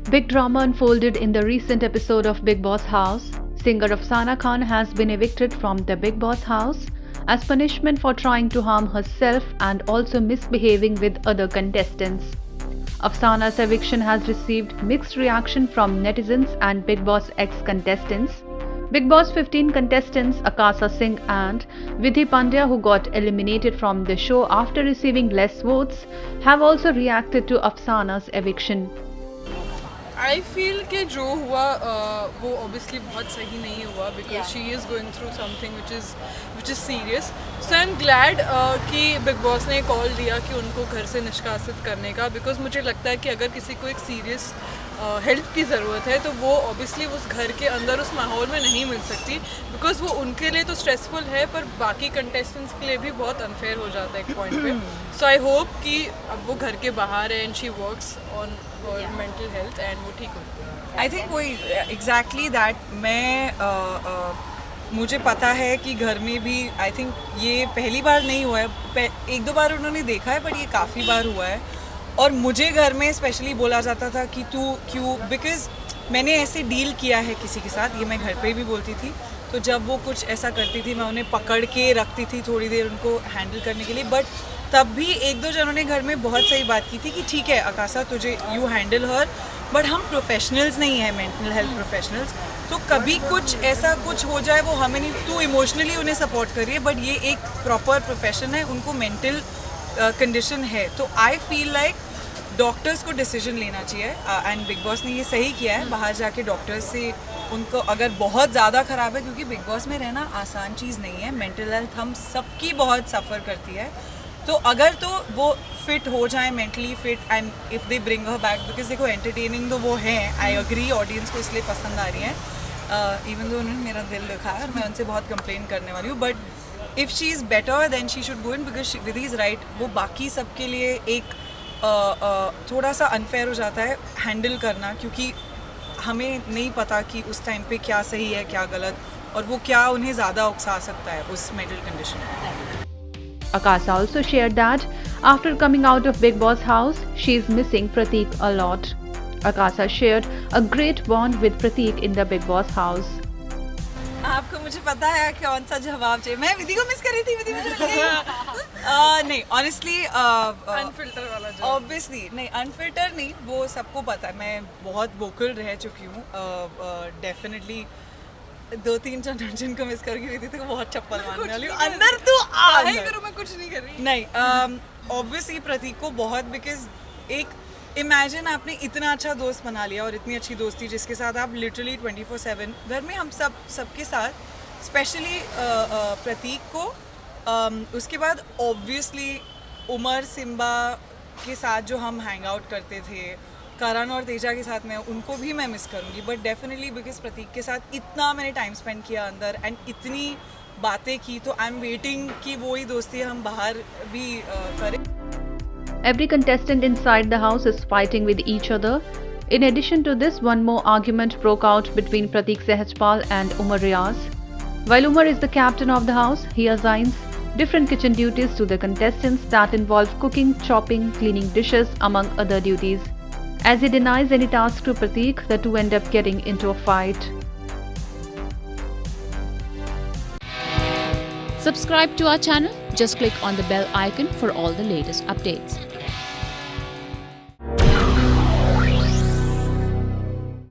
Big drama unfolded in the recent episode of Bigg Boss House. Singer Afsana Khan has been evicted from the Bigg Boss house as punishment for trying to harm herself and also misbehaving with other contestants. Afsana's eviction has received mixed reaction from netizens and Bigg Boss ex-contestants. Bigg Boss 15 contestants Akasa Singh and Vidhi Pandya, who got eliminated from the show after receiving less votes, have also reacted to Afsana's eviction. I feel कि जो हुआ वो obviously बहुत सही नहीं हुआ because she is going through something which is serious. So I am glad कि big boss ने कॉल दिया कि उनको घर से निष्कासित करने का, बिकॉज मुझे लगता है कि अगर किसी को एक सीरियस हेल्प की ज़रूरत है तो वो ऑब्वियसली उस घर के अंदर उस माहौल में नहीं मिल सकती, बिकॉज वो उनके लिए तो स्ट्रेसफुल है पर बाकी कंटेस्टेंट्स के लिए भी बहुत अनफेयर हो जाता है एक पॉइंट पे. सो आई होप कि अब वो घर के बाहर है and she works on mental health and वो ठीक हो. आई थिंक वही एग्जैक्टली दैट. मुझे पता है कि घर में भी आई थिंक ये पहली बार नहीं हुआ है, एक दो बार उन्होंने देखा है, बट ये काफ़ी बार हुआ है. और मुझे घर में स्पेशली बोला जाता था कि तू क्यों, बिकॉज मैंने ऐसे डील किया है किसी के साथ, ये मैं घर पे भी बोलती थी. तो जब वो कुछ ऐसा करती थी मैं उन्हें पकड़ के रखती थी थोड़ी देर उनको हैंडल करने के लिए. बट तब भी एक दो जनों ने घर में बहुत सही बात की थी कि ठीक है आकाशा तुझे यू हैंडल हर, बट हम प्रोफेशनल्स नहीं हैं, मेंटल हेल्थ प्रोफेशनल्स. तो कभी कुछ ऐसा कुछ हो जाए वो हमें नहीं, तू इमोशनली उन्हें सपोर्ट करिए, बट ये एक प्रॉपर प्रोफेशन है, उनको मेंटल कंडीशन है. तो आई फील लाइक डॉक्टर्स को डिसीजन लेना चाहिए एंड बिग बॉस ने ये सही किया है बाहर जाके डॉक्टर्स से उनको, अगर बहुत ज़्यादा ख़राब है, क्योंकि बिग बॉस में रहना आसान चीज़ नहीं है, मेंटल हेल्थ हम सबकी बहुत सफ़र करती है. तो अगर तो वो फिट हो जाए, mentally fit, and if they bring her back, because देखो एंटरटेनिंग तो वो हैं, आई एग्री, ऑडियंस को इसलिए पसंद आ रही हैं, इवन दो उन्होंने मेरा दिल दुखा है और मैं उनसे बहुत कंप्लेन करने वाली हूँ. But if she is better than she should go in, because Vidhi is right. वो बाकी सबके लिए एक थोड़ा सा अनफेयर हो जाता है हैंडल करना, क्योंकि हमें नहीं पता कि उस टाइम पे क्या सही है क्या गलत, और वो क्या उन्हें ज़्यादा उकसा सकता है उस मेंटल कंडीशन में. Akasa also shared that after coming out of Bigg Boss house, she is missing Prateek a lot. Akasa shared a great bond with Prateek in the Bigg Boss house. आपको मुझे पता है कौन सा जवाब चाहिए. मैं विधि को मिस कर रही थी, विधि मुझे नहीं ऑनेस्टली अनफिल्टर वाला जवाब. ऑब्वियसली नहीं, अनफिल्टर नहीं, वो सबको पता है. मैं बहुत वोकल रह चुकी हूँ, डेफिनेटली दो तीन जिनको मिस करके विधि तो बहुत चप्पल मारने वाली हूँ. अंदर तू आ करो, मैं कुछ नहीं कर रही. नहीं, ऑब्वियसली प्रतीक को बहुत, बिकॉज एक इमेजिन आपने इतना अच्छा दोस्त बना लिया और इतनी अच्छी दोस्ती जिसके साथ आप लिटरली 24/7 घर में हम सबके साथ, स्पेशली प्रतीक को. उसके बाद ऑब्वियसली उमर सिम्बा के साथ जो हम हैंग आउट करते थे, करण और तेजा के साथ, मैं उनको भी मैं मिस करूँगी. बट डेफिनेटली बिकॉज प्रतीक के साथ इतना मैंने टाइम स्पेंड किया अंदर एंड इतनी बातें की, तो आई एम वेटिंग कि वो ही दोस्ती हम बाहर भी करें. Every contestant inside the house is fighting with each other. In addition to this, one more argument broke out between Prateek Sehajpal and Umar Riaz. While Umar is the captain of the house, he assigns different kitchen duties to the contestants that involve cooking, chopping, cleaning dishes, among other duties. As he denies any task to Prateek, the two end up getting into a fight. Subscribe to our channel. Just click on the bell icon for all the latest updates.